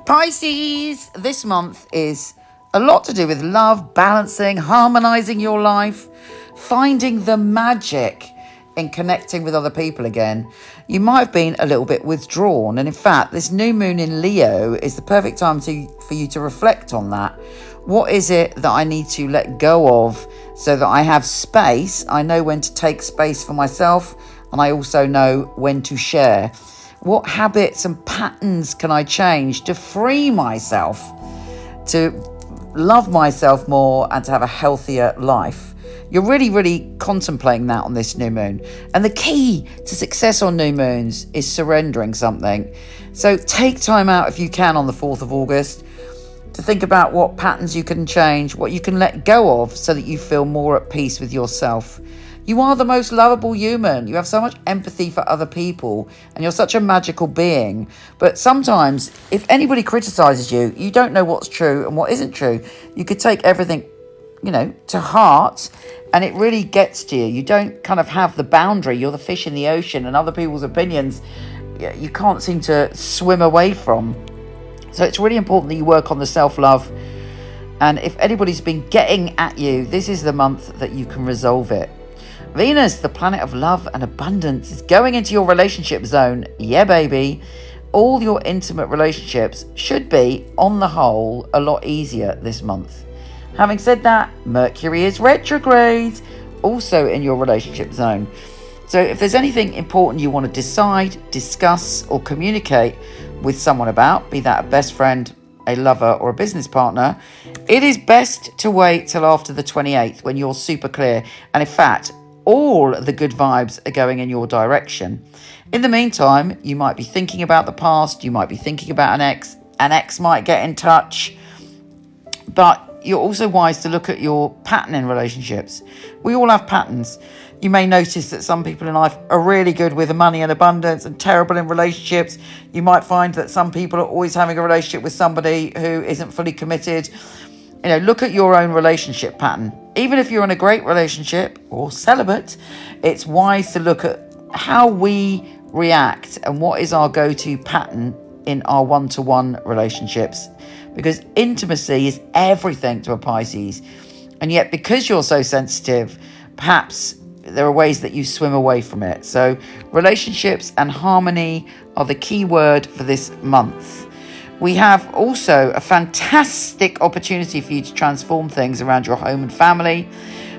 Pisces, this month is a lot to do with love, balancing, harmonizing your life, finding the magic in connecting with other people again. You might have been a little bit withdrawn, and in fact, this new moon in Leo is the perfect time for you to reflect on that. What is it that I need to let go of so that I have space? I know when to take space for myself, and I also know when to share. What habits and patterns can I change to free myself, to love myself more and to have a healthier life? You're really contemplating that on this new moon. And the key to success on new moons is surrendering something. So take time out if you can on the 4th of August to think about what patterns you can change, what you can let go of so that you feel more at peace with yourself. You are the most lovable human. You have so much empathy for other people and you're such a magical being. But sometimes if anybody criticizes you, you don't know what's true and what isn't true. You could take everything, to heart, and it really gets to you. You don't kind of have the boundary. You're the fish in the ocean, and other people's opinions you can't seem to swim away from. So it's really important that you work on the self-love. And if anybody's been getting at you, this is the month that you can resolve it. Venus, the planet of love and abundance, is going into your relationship zone. Yeah, baby. All your intimate relationships should be, on the whole, a lot easier this month. Having said that, Mercury is retrograde, also in your relationship zone. So if there's anything important you want to decide, discuss, or communicate with someone about, be that a best friend, a lover, or a business partner, it is best to wait till after the 28th when you're super clear. And in fact, all the good vibes are going in your direction. In the meantime, you might be thinking about the past, you might be thinking about an ex might get in touch, but you're also wise to look at your pattern in relationships. We all have patterns. You may notice that some people in life are really good with money and abundance and terrible in relationships. You might find that some people are always having a relationship with somebody who isn't fully committed. Look at your own relationship pattern. Even if you're in a great relationship or celibate, it's wise to look at how we react and what is our go-to pattern in our one-to-one relationships. Because intimacy is everything to a Pisces. And yet, because you're so sensitive, perhaps there are ways that you swim away from it. So relationships and harmony are the key word for this month. We have also a fantastic opportunity for you to transform things around your home and family,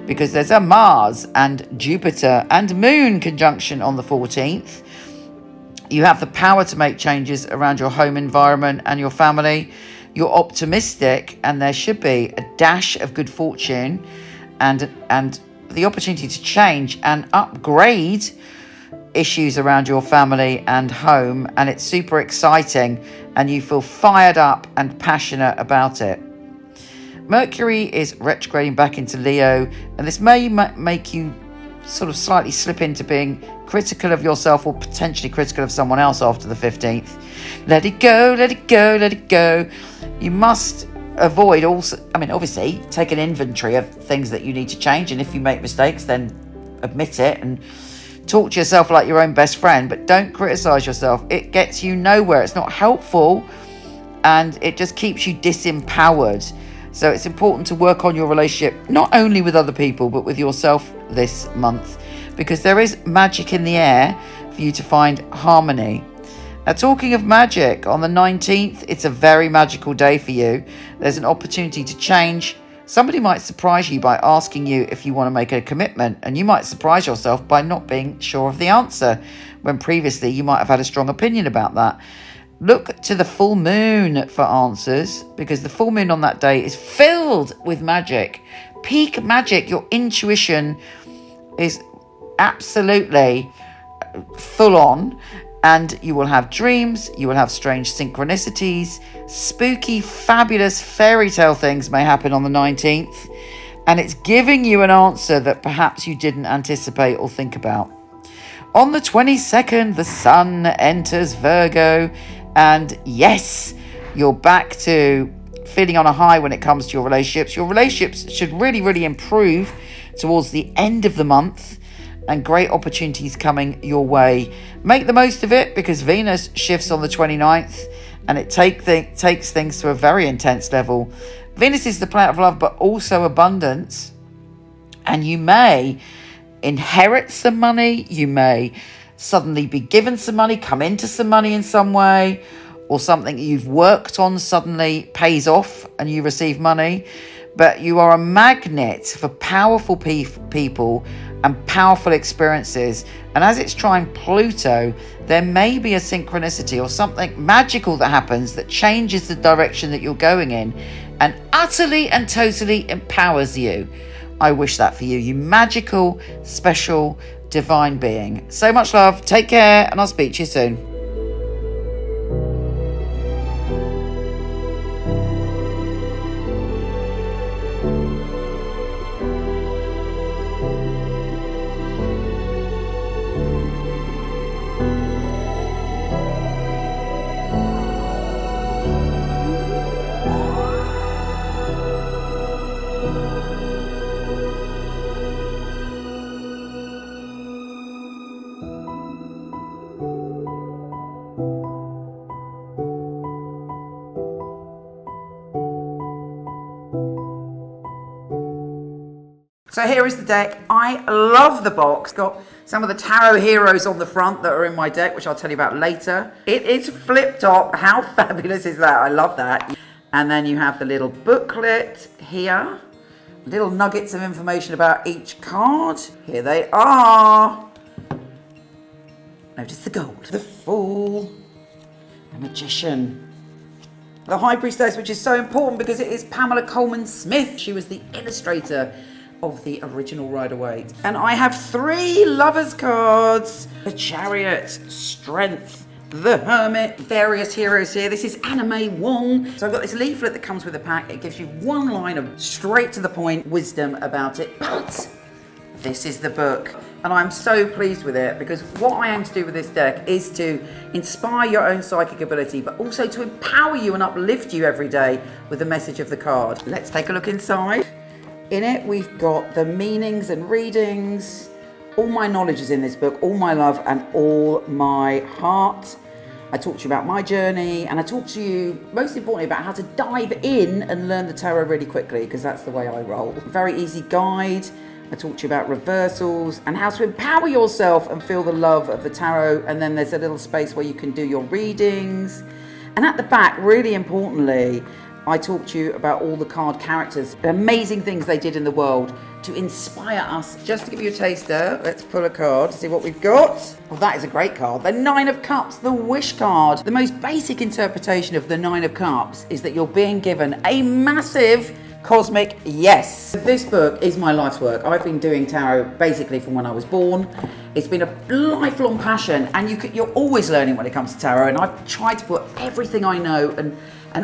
because there's a Mars and Jupiter and Moon conjunction on the 14th. You have the power to make changes around your home environment and your family. You're optimistic, and there should be a dash of good fortune and the opportunity to change and upgrade issues around your family and home, and it's super exciting and you feel fired up and passionate about it. Mercury is retrograding back into Leo, and this may make you sort of slightly slip into being critical of yourself or potentially critical of someone else after the 15th. Let it go, let it go, let it go. You must avoid obviously take an inventory of things that you need to change, and if you make mistakes, then admit it and talk to yourself like your own best friend, but don't criticize yourself. It gets you nowhere. It's not helpful, and it just keeps you disempowered. So it's important to work on your relationship, not only with other people, but with yourself this month, because there is magic in the air for you to find harmony. Now, talking of magic, on the 19th, it's a very magical day for you. There's an opportunity to change. Somebody might surprise you by asking you if you want to make a commitment, and you might surprise yourself by not being sure of the answer, when previously you might have had a strong opinion about that. Look to the full moon for answers, because the full moon on that day is filled with magic. Peak magic. Your intuition is absolutely full on, and you will have dreams, you will have strange synchronicities, spooky, fabulous fairy tale things may happen on the 19th, and it's giving you an answer that perhaps you didn't anticipate or think about. On the 22nd, the sun enters Virgo, and yes, you're back to feeling on a high when it comes to your relationships. Your relationships should really improve towards the end of the month, and great opportunities coming your way. Make the most of it, because Venus shifts on the 29th and it takes things to a very intense level. Venus is the planet of love, but also abundance. And you may inherit some money. You may suddenly be given some money, come into some money in some way, or something that you've worked on suddenly pays off and you receive money. But you are a magnet for powerful people and powerful experiences. And as it's trying Pluto, there may be a synchronicity or something magical that happens that changes the direction that you're going in and utterly and totally empowers you. I wish that for you, you magical, special, divine being. So much love. Take care, and I'll speak to you soon. So here is the deck. I love the box. Got some of the tarot heroes on the front that are in my deck, which I'll tell you about later. It is flip top. How fabulous is that? I love that. And then you have the little booklet here. Little nuggets of information about each card. Here they are. Notice the gold. The Fool. The Magician. The High Priestess, which is so important because it is Pamela Coleman Smith. She was the illustrator of the original Rider-Waite. And I have 3 Lovers cards. The Chariot, Strength, the Hermit, various heroes here. This is Anna May Wong. So I've got this leaflet that comes with the pack. It gives you one line of straight to the point wisdom about it. But this is the book. And I'm so pleased with it because what I aim to do with this deck is to inspire your own psychic ability, but also to empower you and uplift you every day with the message of the card. Let's take a look inside. In it, we've got the meanings and readings. All my knowledge is in this book, all my love and all my heart. I talk to you about my journey, and I talk to you, most importantly, about how to dive in and learn the tarot really quickly, because that's the way I roll. Very easy guide. I talk to you about reversals and how to empower yourself and feel the love of the tarot. And then there's a little space where you can do your readings. And at the back, really importantly, I talk to you about all the card characters, the amazing things they did in the world to inspire us. Just to give you a taster, let's pull a card to see what we've got. Well, that is a great card. The 9 of Cups, the Wish card. The most basic interpretation of the 9 of Cups is that you're being given a massive cosmic yes. This book is my life's work. I've been doing tarot basically from when I was born. It's been a lifelong passion, and you're always learning when it comes to tarot, and I've tried to put everything I know and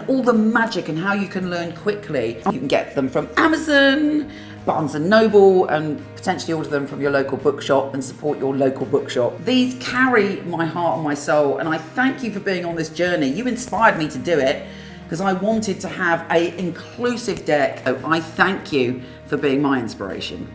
all the magic and how you can learn quickly. You can get them from Amazon, Barnes & Noble, and potentially order them from your local bookshop and support your local bookshop. These carry my heart and my soul, and I thank you for being on this journey. You inspired me to do it because I wanted to have an inclusive deck. So I thank you for being my inspiration.